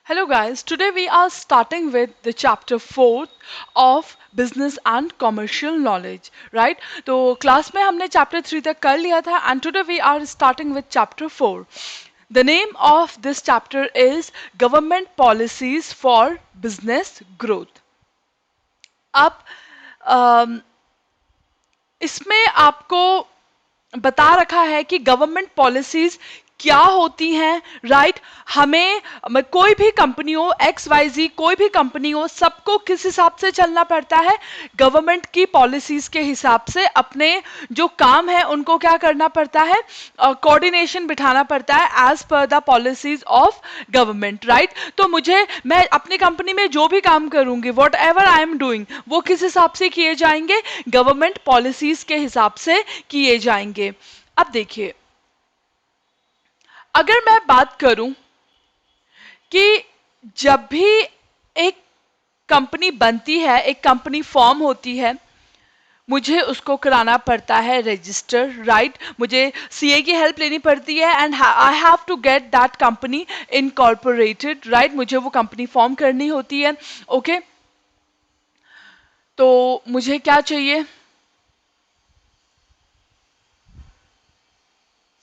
Hello guys, today we are starting with the chapter 4 of business and commercial knowledge, right? तो class में हमने chapter 3 तक कर लिया था and today we are starting with chapter 4. The name of this chapter is Government Policies for Business Growth. अब अम, इसमें आपको बता रखा है कि गवर्नमेंट पॉलिसीज क्या होती हैं, राइट? हमें कोई भी कंपनी हो, एक्स वाई जी, कोई भी कंपनी हो, सबको किस हिसाब से चलना पड़ता है? गवर्नमेंट की पॉलिसीज के हिसाब से अपने जो काम है उनको क्या करना पड़ता है? कोऑर्डिनेशन बिठाना पड़ता है एज पर the policies of government, right? तो मैं अपनी कंपनी में जो भी काम करूंगी, whatever I am doing, वो किस हिसाब से किए जाएंगे? गवर्नमेंट पॉलिसीज के हिसाब से किए जाएंगे। अब देखिए, अगर मैं बात करूं कि जब भी एक कंपनी बनती है, एक कंपनी फॉर्म होती है, मुझे उसको कराना पड़ता है रजिस्टर, राइट? मुझे सीए की हेल्प लेनी पड़ती है and I have to get that company incorporated, right? मुझे वो कंपनी फॉर्म करनी होती है, ओके? तो मुझे क्या चाहिए?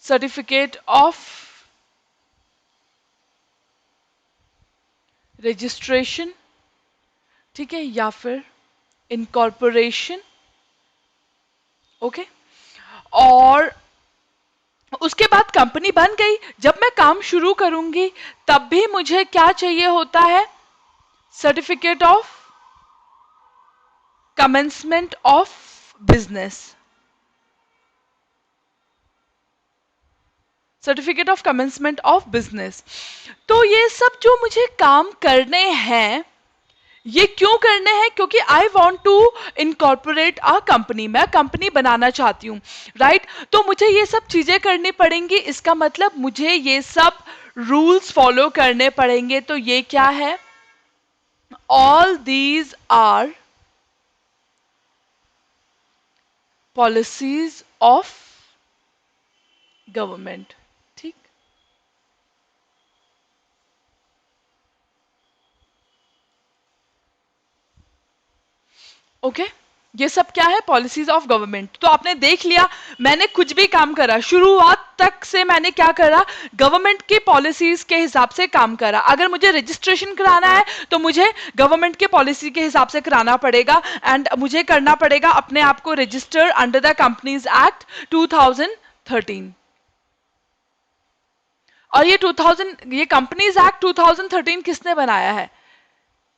सर्टिफिकेट ऑफ रजिस्ट्रेशन, ठीक है, या फिर इनकॉर्पोरेशन, ओके? और उसके बाद कंपनी बन गई, जब मैं काम शुरू करूंगी तब भी मुझे क्या चाहिए होता है? Certificate of commencement of business, certificate of commencement of business. तो ये सब जो मुझे काम करने हैं, ये क्यों करने हैं? क्योंकि I want to incorporate a company, मैं कंपनी बनाना चाहती हूँ, राइट? तो मुझे ये सब चीजें करनी पड़ेंगी, इसका मतलब मुझे ये सब रूल्स फॉलो करने पड़ेंगे। तो ये क्या है? All these are policies of government, ठीक? ओके, ये सब क्या है? Policies of government. तो आपने देख लिया, मैंने कुछ भी काम करा, शुरुआत तक से मैंने क्या करा? गवर्नमेंट की पॉलिसीज के हिसाब से काम करा। अगर मुझे रजिस्ट्रेशन कराना है तो मुझे गवर्नमेंट के पॉलिसी के हिसाब से कराना पड़ेगा एंड मुझे करना पड़ेगा अपने आप को register under the companies act 2013। और ये कंपनीज एक्ट 2013 किसने बनाया है?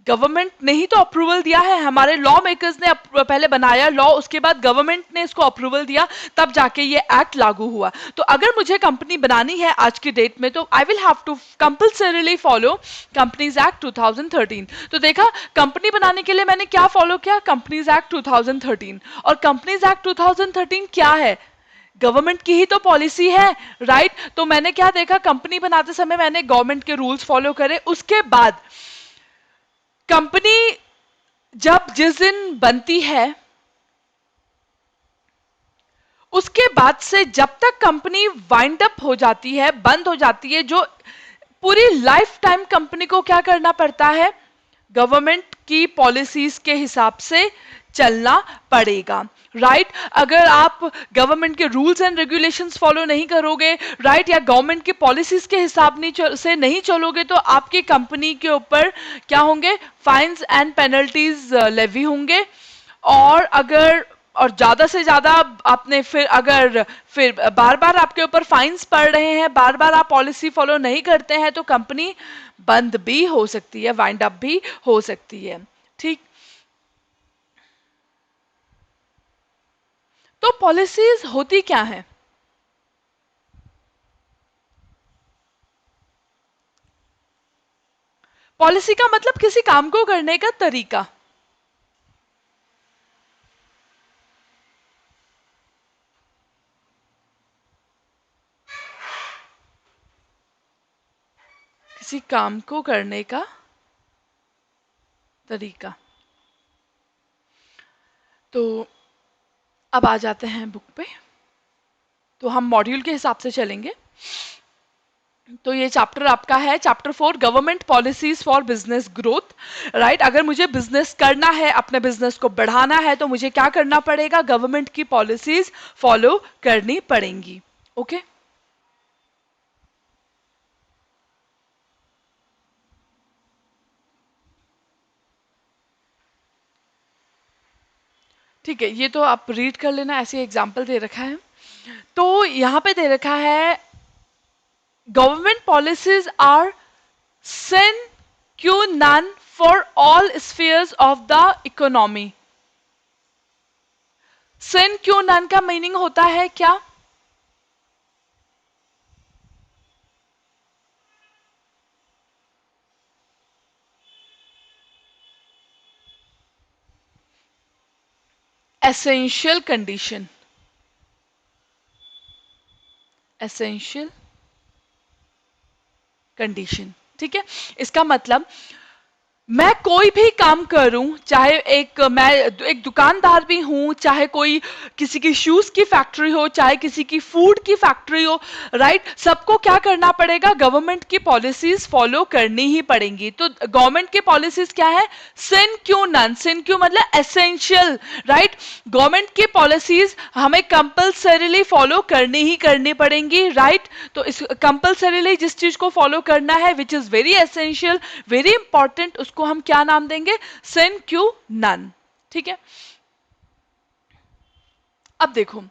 गवर्नमेंट ने ही तो अप्रूवल दिया है। हमारे लॉ मेकर्स ने पहले बनाया लॉ, उसके बाद गवर्नमेंट ने इसको अप्रूवल दिया, तब जाके ये एक्ट लागू हुआ। तो अगर मुझे कंपनी बनानी है आज की डेट में, तो I will have to compulsorily follow companies act 2013। तो देखा, कंपनी बनाने के लिए मैंने क्या फॉलो किया? Companies act 2013। और कंपनीज एक्ट 2013 क्या है? गवर्नमेंट की ही तो पॉलिसी है, राइट? तो मैंने क्या देखा? कंपनी बनाते समय मैंने गवर्नमेंट के रूल्स फॉलो करे। उसके बाद कंपनी जब जिस दिन बनती है, उसके बाद से जब तक कंपनी वाइंड अप हो जाती है, बंद हो जाती है, जो पूरी लाइफ टाइम कंपनी को क्या करना पड़ता है? गवर्नमेंट की पॉलिसीज के हिसाब से चलना पड़ेगा, राइट? अगर आप गवर्नमेंट के रूल्स एंड रेगुलेशंस फॉलो नहीं करोगे, राइट, या गवर्नमेंट की पॉलिसीज के हिसाब से नहीं चलोगे, तो आपकी कंपनी के ऊपर क्या होंगे? फाइन्स एंड पेनल्टीज लेवी होंगे। और अगर और ज्यादा से ज्यादा आपने फिर बार बार आपके ऊपर फाइन्स पड़ रहे हैं, बार बार आप पॉलिसी फॉलो नहीं करते हैं, तो कंपनी बंद भी हो सकती है, वाइंड अप भी हो सकती है, ठीक? तो पॉलिसीज होती क्या है? पॉलिसी का मतलब किसी काम को करने का तरीका। किसी काम को करने का तरीका। तो अब आ जाते हैं बुक पे। तो हम मॉड्यूल के हिसाब से चलेंगे। तो ये चैप्टर आपका है chapter 4, government policies for business growth. Right, अगर मुझे बिजनेस करना है, अपने बिजनेस को बढ़ाना है, तो मुझे क्या करना पड़ेगा? गवर्नमेंट की पॉलिसीज फॉलो करनी पड़ेंगी। ओके, ठीक है, ये तो आप रीड कर लेना, ऐसे एग्जाम्पल दे रखा है। तो यहाँ पे दे रखा है government policies are sin q none for all spheres of the economy। sin q none का मीनिंग होता है क्या? एसेंशियल कंडीशन, एसेंशियल कंडीशन, ठीक है। इसका मतलब मैं कोई भी काम करूं, चाहे मैं एक दुकानदार भी हूं, चाहे कोई किसी की शूज की फैक्ट्री हो, चाहे किसी की फूड की फैक्ट्री हो, राइट, सबको क्या करना पड़ेगा? गवर्नमेंट की पॉलिसीज फॉलो करनी ही पड़ेंगी। तो गवर्नमेंट की पॉलिसीज क्या है? सिन क्यू नन, सिन क्यू मतलब एसेंशियल, राइट। गवर्नमेंट की पॉलिसीज हमें कंपल्सरीली फॉलो करनी ही करनी पड़ेंगी, राइट। तो इस कंपल्सरीली जिस चीज को फॉलो करना है, which is very essential, very important, उसको हम क्या नाम देंगे? सिन क्यू नन, ठीक है। अब देखो,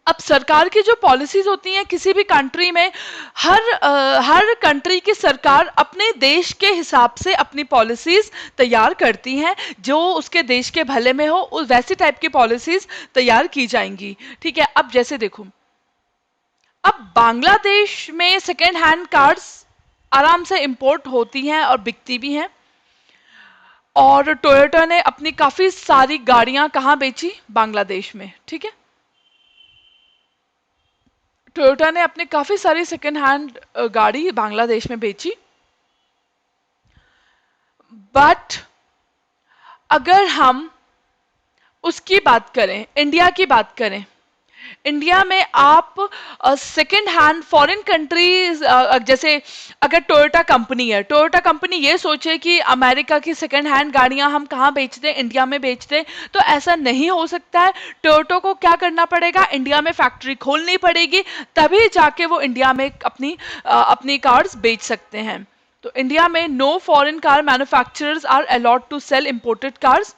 अब सरकार की जो पॉलिसीज होती हैं किसी भी कंट्री में, हर कंट्री की सरकार अपने देश के हिसाब से अपनी पॉलिसीज तैयार करती हैं, जो उसके देश के भले में हो उस वैसी टाइप की पॉलिसीज तैयार की जाएंगी, ठीक है। अब जैसे देखो, अब बांग्लादेश में सेकेंड हैंड कार्स आराम से इंपोर्ट होती हैं और बिकती भी हैं, और टोयोटा ने अपनी काफी सारी गाड़ियां कहाँ बेची? बांग्लादेश में, ठीक है। टोयोटा ने अपनी काफी सारी सेकेंड हैंड गाड़ी बांग्लादेश में बेची। बट अगर हम उसकी बात करें, इंडिया की बात करें, इंडिया में आप सेकेंड हैंड फॉरेन कंट्रीज, जैसे अगर टोयोटा कंपनी है, टोयोटा कंपनी ये सोचे कि अमेरिका की सेकेंड हैंड गाड़ियां हम कहाँ बेच दें? इंडिया में बेच दें, तो ऐसा नहीं हो सकता है। टोयोटो को क्या करना पड़ेगा? इंडिया में फैक्ट्री खोलनी पड़ेगी, तभी जाके वो इंडिया में अपनी कार्स बेच सकते हैं। तो इंडिया में no foreign car manufacturers are allowed to sell imported cars.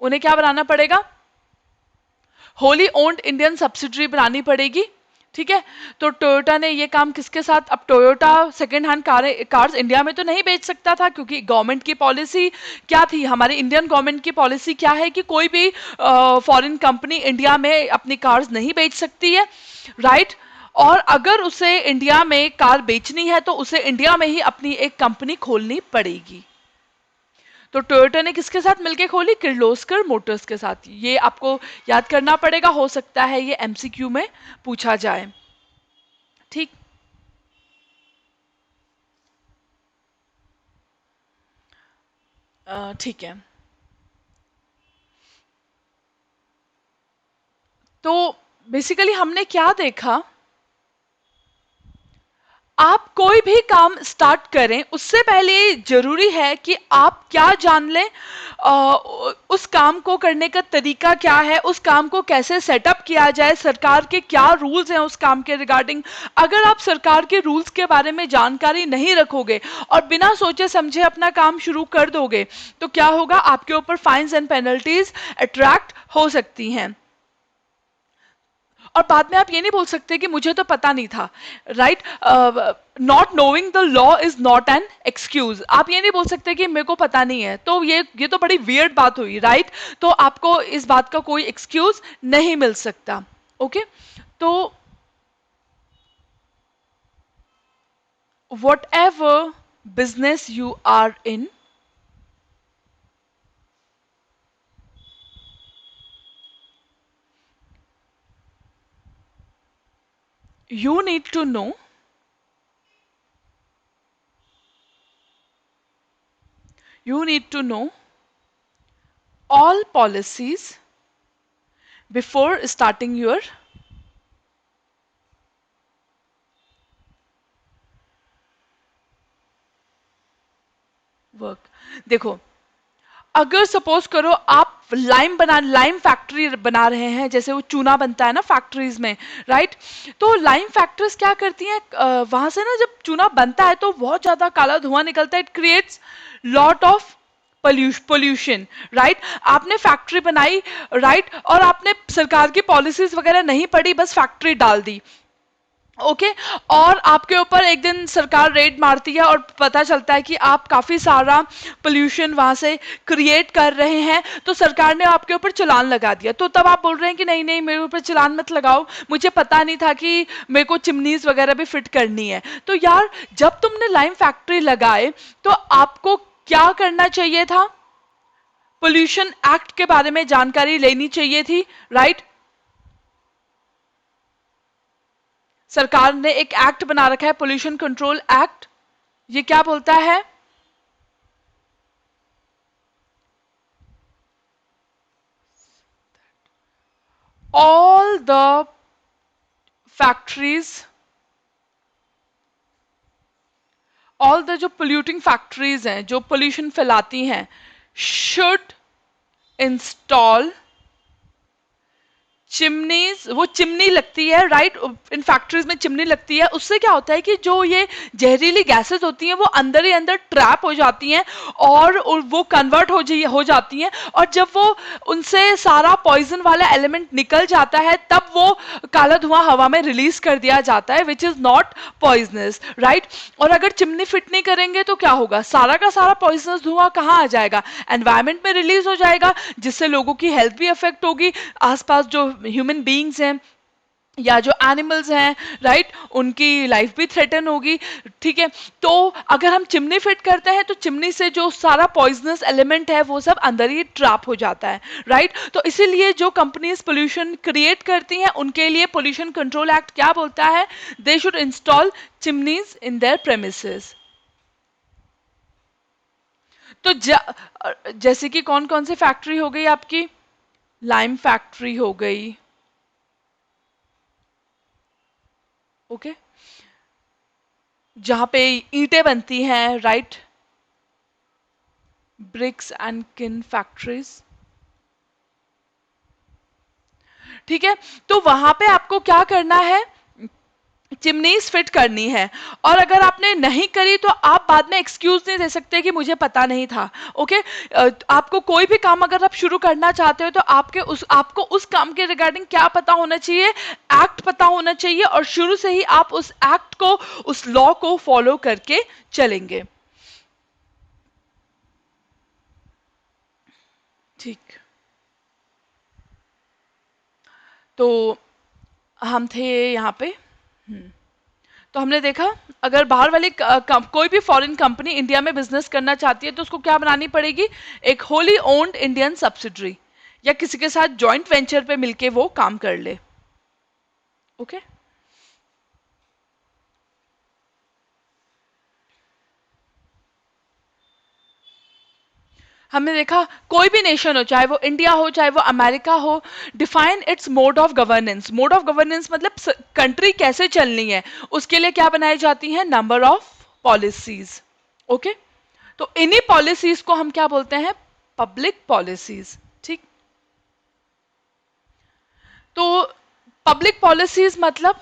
उन्हें क्या बनाना पड़ेगा? होली ओन्ड इंडियन सब्सिडरी बनानी पड़ेगी, ठीक है। तो टोयोटा ने ये काम किसके साथ? अब Toyota second hand cars India में तो नहीं बेच सकता था, क्योंकि गवर्नमेंट की पॉलिसी क्या थी? हमारी इंडियन गवर्नमेंट की पॉलिसी क्या है कि कोई भी फॉरेन कंपनी इंडिया में अपनी कार्स नहीं बेच सकती है, राइट। और अगर उसे इंडिया में कार बेचनी है, तो उसे इंडिया में ही अपनी एक कंपनी खोलनी पड़ेगी। तो टोयोटा ने किसके साथ मिलकर खोली? किर्लोस्कर मोटर्स के साथ। ये आपको याद करना पड़ेगा, हो सकता है ये एमसीक्यू में पूछा जाए, ठीक। ठीक है। तो बेसिकली हमने क्या देखा? आप कोई भी काम स्टार्ट करें, उससे पहले जरूरी है कि आप क्या जान लें, उस काम को करने का तरीका क्या है, उस काम को कैसे सेटअप किया जाए, सरकार के क्या रूल्स हैं उस काम के रिगार्डिंग। अगर आप सरकार के रूल्स के बारे में जानकारी नहीं रखोगे और बिना सोचे समझे अपना काम शुरू कर दोगे, तो क्या होगा? आपके ऊपर फाइन्स एंड पेनल्टीज अट्रैक्ट हो सकती हैं, और बाद में आप ये नहीं बोल सकते कि मुझे तो पता नहीं था, right. Not knowing the law is not an excuse. आप ये नहीं बोल सकते कि मेरे को पता नहीं है, तो ये तो बड़ी वियर्ड बात हुई, राइट। तो आपको इस बात का कोई एक्सक्यूज नहीं मिल सकता, ओके। तो whatever business you are in, you need to know, you need to know all policies before starting your work. देखो, अगर सपोज करो आप लाइम फैक्ट्री बना रहे हैं, जैसे वो चूना बनता है ना फैक्ट्रीज में, राइट? तो लाइम फैक्ट्रीज क्या करती हैं, वहां से ना जब चूना बनता है तो बहुत ज्यादा काला धुआं निकलता है, it creates lot of pollution, right? आपने फैक्ट्री बनाई, राइट, और आपने सरकार की पॉलिसीज वगैरह नहीं पढ़ी, बस फैक्ट्री डाल दी, ओके। और आपके ऊपर एक दिन सरकार रेड मारती है और पता चलता है कि आप काफी सारा पोल्यूशन वहां से क्रिएट कर रहे हैं, तो सरकार ने आपके ऊपर चालान लगा दिया। तो तब आप बोल रहे हैं कि नहीं नहीं, मेरे ऊपर चालान मत लगाओ, मुझे पता नहीं था कि मेरे को चिमनीज वगैरह भी फिट करनी है। तो यार, जब तुमने लाइम फैक्ट्री लगाए तो आपको क्या करना चाहिए था? पोल्यूशन एक्ट के बारे में जानकारी लेनी चाहिए थी, राइट? सरकार ने एक एक्ट बना रखा है, पोल्यूशन कंट्रोल एक्ट। ये क्या बोलता है? All the factories, all the जो पोल्यूटिंग फैक्ट्रीज हैं, जो पोल्यूशन फैलाती हैं, शुड इंस्टॉल चिमनीज। वो चिमनी लगती है, राइट? इन फैक्ट्रीज में चिमनी लगती है, उससे क्या होता है कि जो ये जहरीली गैसेस होती हैं वो अंदर ही अंदर ट्रैप हो जाती हैं, और वो कन्वर्ट हो जाती हैं, और जब वो उनसे सारा पॉइजन वाला एलिमेंट निकल जाता है, तब वो काला धुआं हवा में रिलीज कर दिया जाता है, which is not poisonous, right? और अगर चिमनी फिट नहीं करेंगे तो क्या होगा? सारा का सारा पॉइजनस धुआं कहाँ आ जाएगा? एनवायरमेंट में रिलीज हो जाएगा, जिससे लोगों की हेल्थ भी अफेक्ट होगी, आसपास जो ह्यूमन बीइंग्स हैं या जो एनिमल्स हैं, राइट, उनकी लाइफ भी थ्रेटन होगी, ठीक है? तो अगर हम चिमनी फिट करते हैं तो चिमनी से जो सारा पॉइजनस एलिमेंट है वो सब अंदर ही ट्रैप हो जाता है, राइट? तो इसीलिए जो कंपनीज पोल्यूशन क्रिएट करती हैं उनके लिए पोल्यूशन कंट्रोल एक्ट क्या बोलता है? They should install chimneys in their premises. तो जैसे कि कौन कौन सी फैक्ट्री हो गई आपकी? लाइम फैक्ट्री हो गई, ओके, जहां पे ईंटें बनती हैं, राइट? ब्रिक्स एंड किन फैक्ट्रीज, ठीक है? तो वहां पे आपको क्या करना है? चिमनीज फिट करनी है। और अगर आपने नहीं करी तो आप बाद में एक्सक्यूज नहीं दे सकते कि मुझे पता नहीं था, ओके? आपको कोई भी काम अगर आप शुरू करना चाहते हो तो आपको उस काम के रिगार्डिंग क्या पता होना चाहिए? एक्ट पता होना चाहिए, और शुरू से ही आप उस एक्ट को, उस लॉ को फॉलो करके चलेंगे, ठीक? तो हम थे यहाँ पे। तो हमने देखा, अगर बाहर वाली कोई भी फॉरेन कंपनी इंडिया में बिजनेस करना चाहती है तो उसको क्या बनानी पड़ेगी? एक होली ओन्ड इंडियन सब्सिडरी, या किसी के साथ जॉइंट वेंचर पे मिलके वो काम कर ले, ओके? हमने देखा, कोई भी नेशन हो, चाहे वो इंडिया हो चाहे वो अमेरिका हो, define it's mode of governance. Mode of governance मतलब कंट्री कैसे चलनी है, उसके लिए क्या बनाई जाती है? Number of policies, okay? तो इन्हीं पॉलिसीज को हम क्या बोलते हैं? पब्लिक पॉलिसीज, ठीक? तो पब्लिक पॉलिसीज मतलब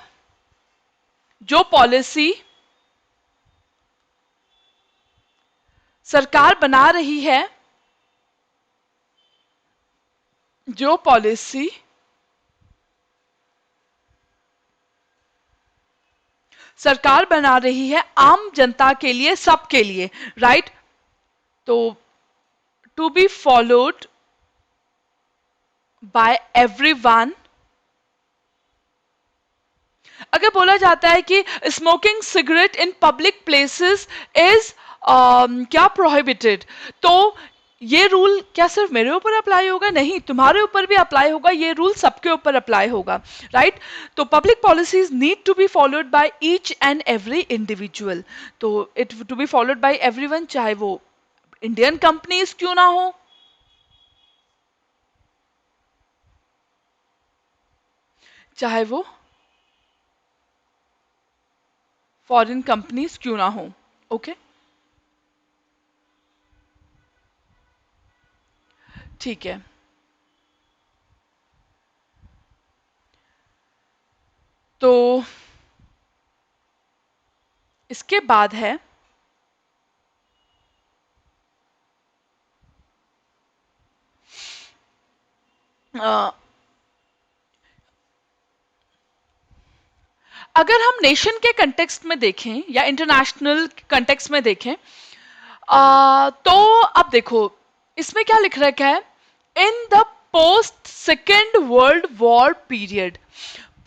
जो पॉलिसी सरकार बना रही है, जो पॉलिसी सरकार बना रही है आम जनता के लिए, सबके लिए, राइट? तो to be followed by everyone. अगर बोला जाता है कि smoking cigarette in public places is क्या प्रोहिबिटेड, तो ये रूल क्या सिर्फ मेरे ऊपर अप्लाई होगा? नहीं, तुम्हारे ऊपर भी अप्लाई होगा, ये रूल सबके ऊपर अप्लाई होगा, राइट? तो public policies need to be followed by each and every individual. तो it to be followed by everyone, चाहे वो इंडियन कंपनीज क्यों ना हो, चाहे वो फॉरेन कंपनीज क्यों ना हो, ओके? ठीक है। तो इसके बाद है अ, अगर हम नेशन के कंटेक्स्ट में देखें या इंटरनेशनल कंटेक्स्ट में देखें, तो अब देखो इसमें क्या लिख रखा है, in the post second world war period.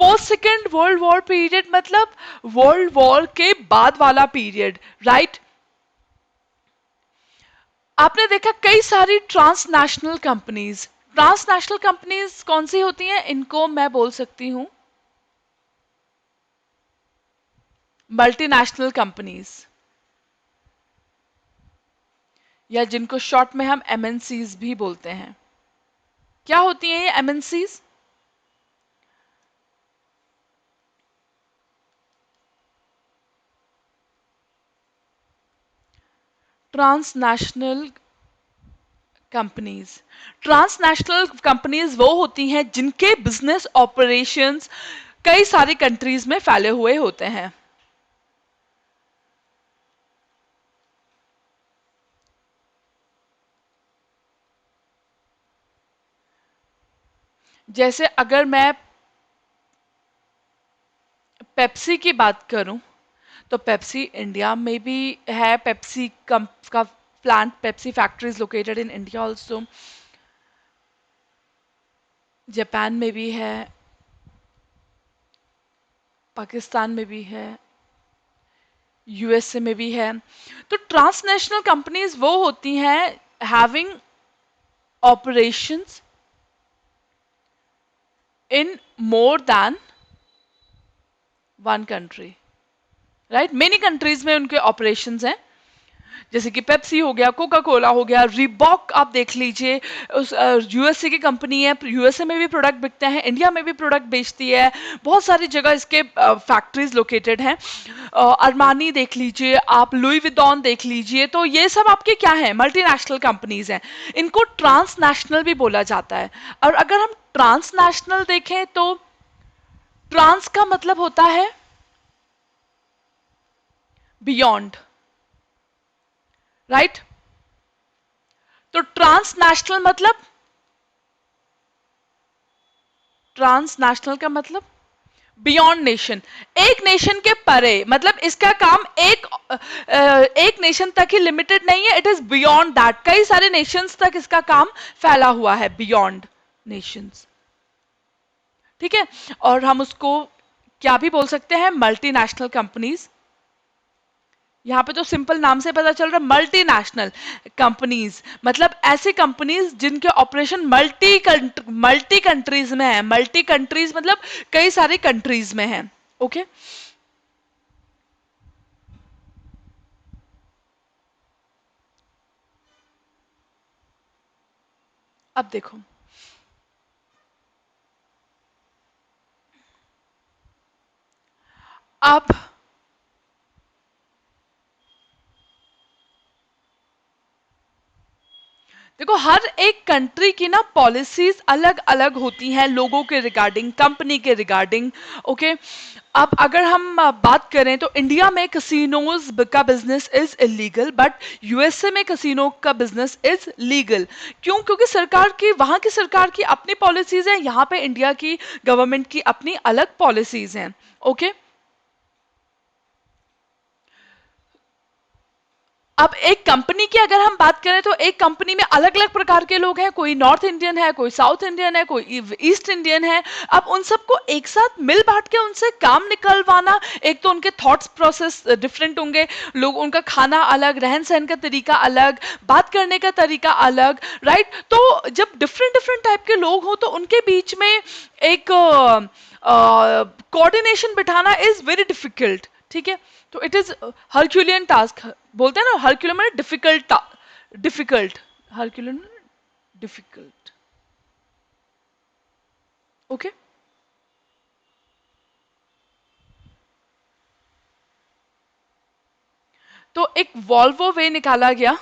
Post second world war period मतलब वर्ल्ड वॉर के बाद वाला पीरियड, राइट। आपने देखा कई सारी ट्रांसनेशनल कंपनीज, ट्रांसनेशनल कंपनीज कौन सी होती हैं, इनको मैं बोल सकती हूं मल्टीनेशनल कंपनीज, या जिनको शॉर्ट में हम एमएनसीज भी बोलते हैं। क्या होती हैं ये MNCs? Transnational companies. Transnational companies वो होती हैं जिनके बिजनेस ऑपरेशंस कई सारी कंट्रीज में फैले हुए होते हैं। जैसे अगर मैं पेप्सी की बात करूं, तो पेप्सी इंडिया में भी है, पेप्सी का plant, Pepsi factory is located in India also, Japan में भी है, पाकिस्तान में भी है, यूएसए में भी है। तो ट्रांसनेशनल कंपनीज वो होती हैं having operations in more than one country, right. Many countries में उनके ऑपरेशंस हैं, जैसे कि पेप्सी हो गया, कोका कोला हो गया, रिबॉक आप देख लीजिए, उस यूएसए की कंपनी है, यूएसए में भी प्रोडक्ट बिकते हैं, इंडिया में भी प्रोडक्ट बेचती है, बहुत सारी जगह इसके फैक्ट्रीज लोकेटेड हैं। अरमानी देख लीजिए आप, लुई विदॉन देख लीजिए, तो ये सब आपके क्या है, मल्टीनेशनल कंपनीज हैं। इनको ट्रांसनेशनल भी बोला जाता है। और अगर हम ट्रांसनेशनल देखें तो ट्रांस का मतलब होता है बियॉन्ड, राइट। तो ट्रांसनेशनल मतलब, ट्रांसनेशनल का मतलब बियॉन्ड नेशन, एक नेशन के परे, मतलब इसका काम एक नेशन तक ही लिमिटेड नहीं है, इट इज बियॉन्ड दैट, कई सारे नेशंस तक इसका काम फैला हुआ है, बियॉन्ड नेशंस, ठीक है। और हम उसको क्या भी बोल सकते हैं, मल्टीनेशनल कंपनीज। यहां पे तो सिंपल नाम से पता चल रहा है, मल्टीनेशनल कंपनीज मतलब ऐसी कंपनीज जिनके ऑपरेशन मल्टी कंट्रीज में है, मल्टी कंट्रीज मतलब कई सारी कंट्रीज में है, ओके। अब देखो, अब देखो हर एक कंट्री की ना पॉलिसीज अलग अलग होती हैं, लोगों के रिगार्डिंग, कंपनी के रिगार्डिंग, ओके। अब अगर हम बात करें तो इंडिया में कसिनोज का business is illegal, but USA में कसिनो का बिजनेस इज लीगल। क्यों? क्योंकि सरकार की, वहां की सरकार की अपनी पॉलिसीज हैं, यहाँ पे इंडिया की गवर्नमेंट की अपनी अलग पॉलिसीज हैं, ओके। अब एक कंपनी की अगर हम बात करें तो एक कंपनी में अलग अलग प्रकार के लोग हैं, कोई नॉर्थ इंडियन है, कोई साउथ इंडियन है, कोई ईस्ट इंडियन है। अब उन सबको एक साथ मिल बांट के उनसे काम निकलवाना, एक तो उनके थॉट्स प्रोसेस डिफरेंट होंगे, लोग, उनका खाना अलग, रहन सहन का तरीका अलग, बात करने का तरीका अलग, राइट। तो जब डिफरेंट डिफरेंट टाइप के लोग हो तो उनके बीच में एक कोऑर्डिनेशन बिठाना इज वेरी डिफिकल्ट, ठीक है। तो इट इज हरक्यूलियन टास्क, बोलते हैं ना, हरक्यूलियन मतलब difficult, difficult, Herculean, difficult, okay. तो एक वॉल्वो वे निकाला गया,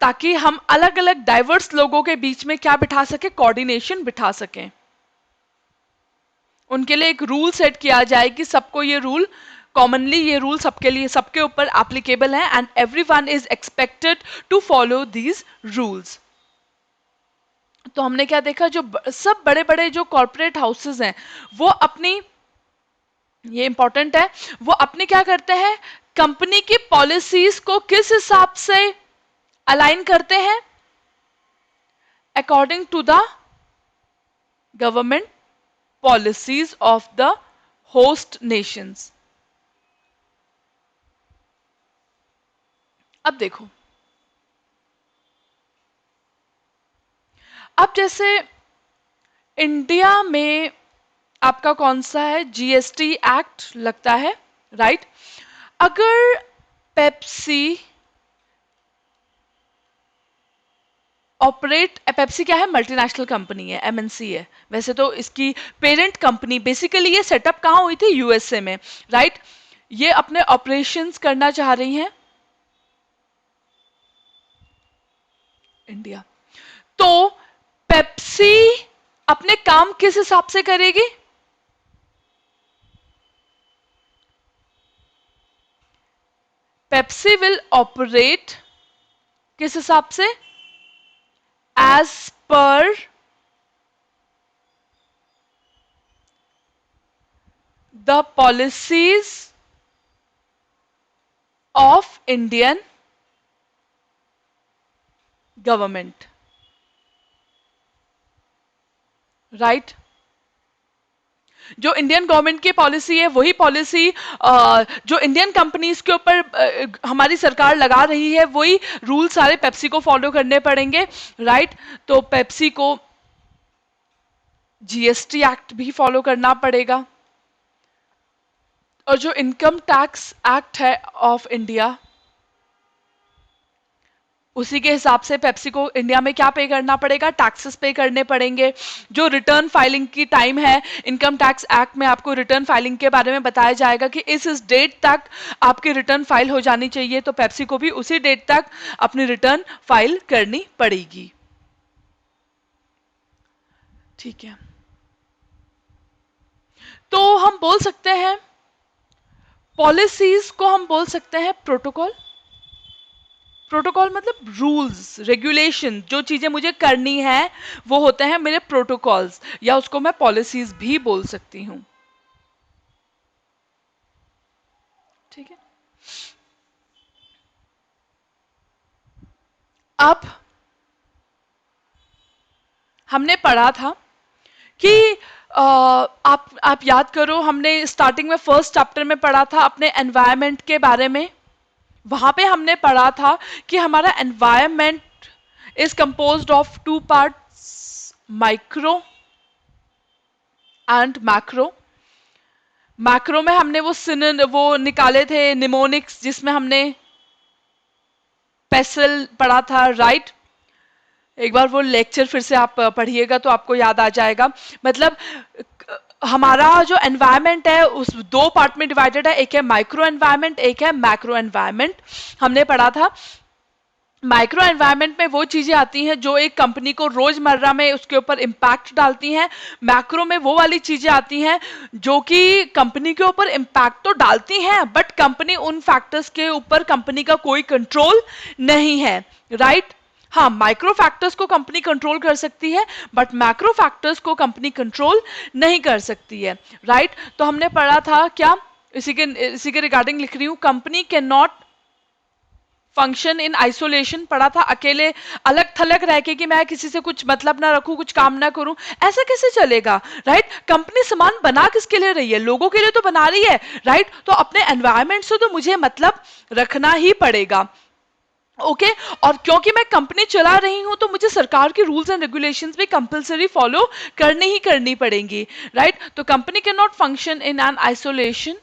ताकि हम अलग अलग डाइवर्स लोगों के बीच में क्या बिठा सके, कोऑर्डिनेशन बिठा सकें। उनके लिए एक रूल सेट किया जाए कि सबको ये रूल कॉमनली, ये रूल सबके लिए, सबके ऊपर एप्लीकेबल है and everyone is expected to follow these rules. तो हमने क्या देखा, जो सब बड़े बड़े जो कॉरपोरेट हाउसेस हैं वो अपनी, ये इंपॉर्टेंट है, वो अपने क्या करते हैं, कंपनी की पॉलिसीज को किस हिसाब से अलाइन करते हैं, according to the government policies of the host nations. अब देखो, अब जैसे इंडिया में आपका कौन सा है, जीएसटी एक्ट लगता है, राइट। अगर पेप्सी ऑपरेट, पेप्सी क्या है, मल्टीनेशनल कंपनी है, एमएनसी है। वैसे तो इसकी पेरेंट कंपनी, बेसिकली ये सेटअप कहाँ हुई थी, यूएसए में, राइट। ये अपने ऑपरेशंस करना चाह रही हैं इंडिया। तो पेप्सी अपने काम किस हिसाब से करेगी, पेप्सी विल ऑपरेट किस हिसाब से, एज पर the policies of Indian government, right. जो इंडियन गवर्नमेंट की पॉलिसी है वही पॉलिसी जो इंडियन कंपनीज के ऊपर हमारी सरकार लगा रही है, वही रूल सारे पेप्सी को फॉलो करने पड़ेंगे, राइट। तो पेप्सी को जीएसटी एक्ट भी फॉलो करना पड़ेगा, और जो इनकम टैक्स एक्ट है ऑफ इंडिया, उसी के हिसाब से पेप्सी को इंडिया में क्या पे करना पड़ेगा, टैक्सेस पे करने पड़ेंगे। जो रिटर्न फाइलिंग की टाइम है, इनकम टैक्स एक्ट में आपको रिटर्न फाइलिंग के बारे में बताया जाएगा कि इस डेट तक आपकी रिटर्न फाइल हो जानी चाहिए, तो पेप्सी को भी उसी डेट तक अपनी रिटर्न फाइल करनी पड़ेगी, ठीक है। तो हम बोल सकते हैं पॉलिसीज को हम बोल सकते हैं प्रोटोकॉल। प्रोटोकॉल मतलब रूल्स रेगुलेशन, जो चीजें मुझे करनी है वो होते हैं मेरे प्रोटोकॉल्स, या उसको मैं पॉलिसीज भी बोल सकती हूं, ठीक है। अब हमने पढ़ा था कि आप याद करो, हमने स्टार्टिंग में फर्स्ट चैप्टर में पढ़ा था अपने एनवायरनमेंट के बारे में। वहां पे हमने पढ़ा था कि हमारा environment is composed of two parts, micro and macro. Macro में हमने वो निकाले थे निमोनिक्स, जिसमें हमने पेसल पढ़ा था, राइट। एक बार वो लेक्चर फिर से आप पढ़िएगा तो आपको याद आ जाएगा। मतलब हमारा जो एनवायरनमेंट है उस दो पार्ट में डिवाइडेड है, एक है माइक्रो एनवायरनमेंट, एक है मैक्रो एनवायरनमेंट, हमने पढ़ा था। माइक्रो एनवायरनमेंट में वो चीजें आती हैं जो एक कंपनी को रोजमर्रा में उसके ऊपर इम्पैक्ट डालती हैं। मैक्रो में वो वाली चीजें आती हैं जो कि कंपनी के ऊपर इम्पैक्ट तो डालती हैं, बट कंपनी उन फैक्टर्स के ऊपर कंपनी का कोई कंट्रोल नहीं है, राइट। हाँ, माइक्रो फैक्टर्स को कंपनी कंट्रोल कर सकती है, बट मैक्रो फैक्टर्स को कंपनी कंट्रोल नहीं कर सकती है, राइट। तो हमने पढ़ा था क्या, इसी के रिगार्डिंग लिख रही हूं, company can not function in isolation. पढ़ा था अकेले अलग थलग रह के कि मैं किसी से कुछ मतलब ना रखूं, कुछ काम ना करूं, ऐसा कैसे चलेगा, राइट। कंपनी सामान बना किसके लिए रही है, लोगों के लिए तो बना रही है, राइट। तो अपने एनवायरनमेंट से तो मुझे मतलब रखना ही पड़ेगा, ओके। और क्योंकि मैं कंपनी चला रही हूं तो मुझे सरकार के रूल्स एंड रेगुलेशंस भी कंपलसरी फॉलो करनी ही करनी पड़ेंगी, राइट। तो company can not function in an isolation,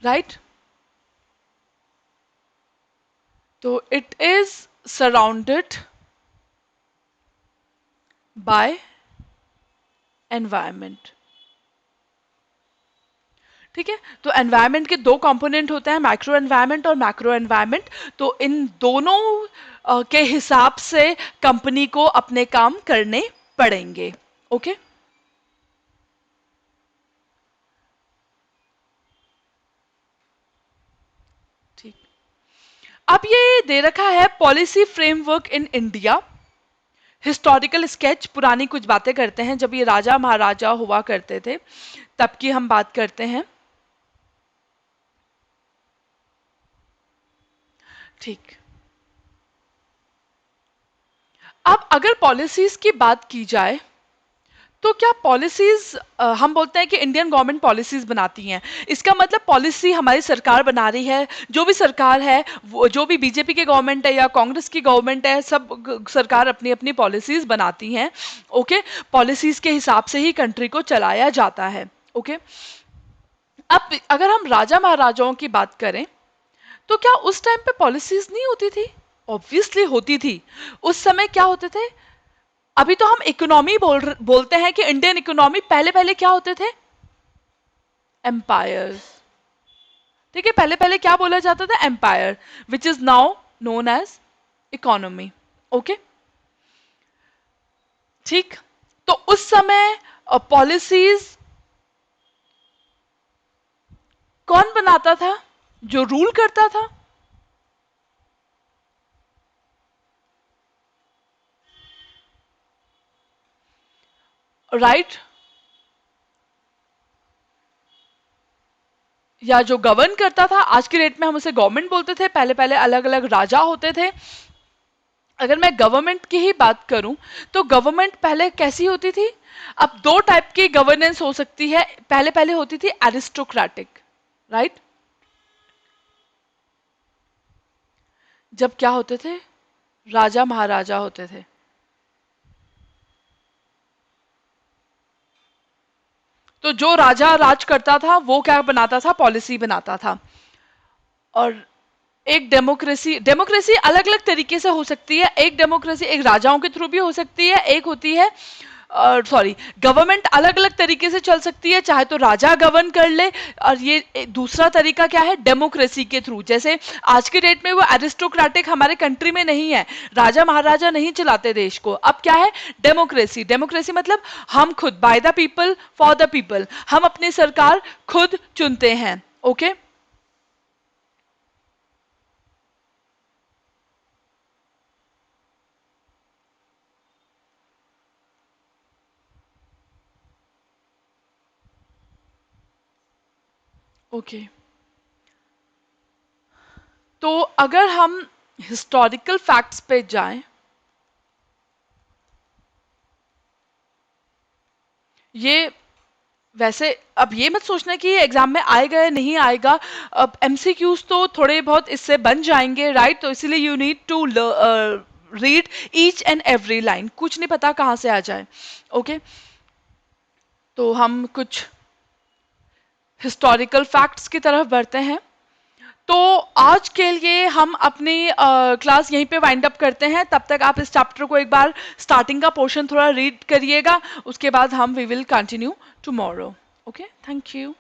right. तो it is surrounded by environment. ठीक है, तो एनवायरनमेंट के दो कंपोनेंट होते हैं, माइक्रो एनवायरनमेंट और मैक्रो एनवायरनमेंट। तो इन दोनों के हिसाब से कंपनी को अपने काम करने पड़ेंगे। ओके, ठीक। अब ये दे रखा है policy framework in India, historical sketch, पुरानी कुछ बातें करते हैं जब ये राजा महाराजा हुआ करते थे तब की हम बात करते हैं। ठीक। अब अगर पॉलिसीज की बात की जाए तो क्या पॉलिसीज, हम बोलते हैं कि इंडियन गवर्नमेंट पॉलिसीज बनाती हैं, इसका मतलब पॉलिसी हमारी सरकार बना रही है। जो भी सरकार है, वो जो भी बीजेपी की गवर्नमेंट है या कांग्रेस की गवर्नमेंट है, सब सरकार अपनी अपनी पॉलिसीज बनाती हैं। ओके, पॉलिसीज के हिसाब से ही कंट्री को चलाया जाता है। ओके, अब अगर हम राजा महाराजाओं की बात करें तो क्या उस टाइम पे पॉलिसीज नहीं होती थी? ऑब्वियसली होती थी। उस समय क्या होते थे? अभी तो हम इकोनॉमी बोलते हैं कि इंडियन इकोनॉमी, पहले पहले क्या होते थे? एम्पायर्स। ठीक है, पहले पहले क्या बोला जाता था? Empire, which is now known as economy. Okay, ठीक। तो उस समय पॉलिसीज कौन बनाता था? जो रूल करता था। राइट, या जो गवर्न करता था। आज के डेट में हम उसे गवर्नमेंट बोलते थे, पहले पहले अलग अलग राजा होते थे। अगर मैं गवर्नमेंट की ही बात करूं तो गवर्नमेंट पहले कैसी होती थी? अब दो टाइप की गवर्नेंस हो सकती है। पहले पहले होती थी एरिस्टोक्रेटिक, राइट? जब क्या होते थे? राजा महाराजा होते थे। तो जो राजा राज करता था वो क्या बनाता था? पॉलिसी बनाता था। और एक डेमोक्रेसी, डेमोक्रेसी अलग अलग तरीके से हो सकती है। एक डेमोक्रेसी एक राजाओं के थ्रू भी हो सकती है, एक होती है सॉरी, गवर्नमेंट अलग अलग तरीके से चल सकती है, चाहे तो राजा गवर्न कर ले। और ये दूसरा तरीका क्या है? डेमोक्रेसी के थ्रू। जैसे आज के डेट में वो एरिस्टोक्रेटिक हमारे कंट्री में नहीं है, राजा महाराजा नहीं चलाते देश को। अब क्या है? डेमोक्रेसी। डेमोक्रेसी मतलब हम खुद, by the people for the people, हम अपनी सरकार खुद चुनते हैं। Okay, okay. तो अगर हम हिस्टोरिकल फैक्ट्स पे जाएं, ये वैसे अब ये मत सोचना कि ये एग्जाम में आएगा या नहीं आएगा। अब एमसीक्यूज तो थोड़े बहुत इससे बन जाएंगे, राइट? तो इसीलिए you need to read each and every line, कुछ नहीं पता कहाँ से आ जाए। ओके, तो हम कुछ हिस्टोरिकल फैक्ट्स की तरफ बढ़ते हैं। तो आज के लिए हम अपनी क्लास यहीं पे वाइंड अप करते हैं। तब तक आप इस चैप्टर को एक बार स्टार्टिंग का पोर्शन थोड़ा रीड करिएगा, उसके बाद हम we will continue tomorrow. Okay, thank you.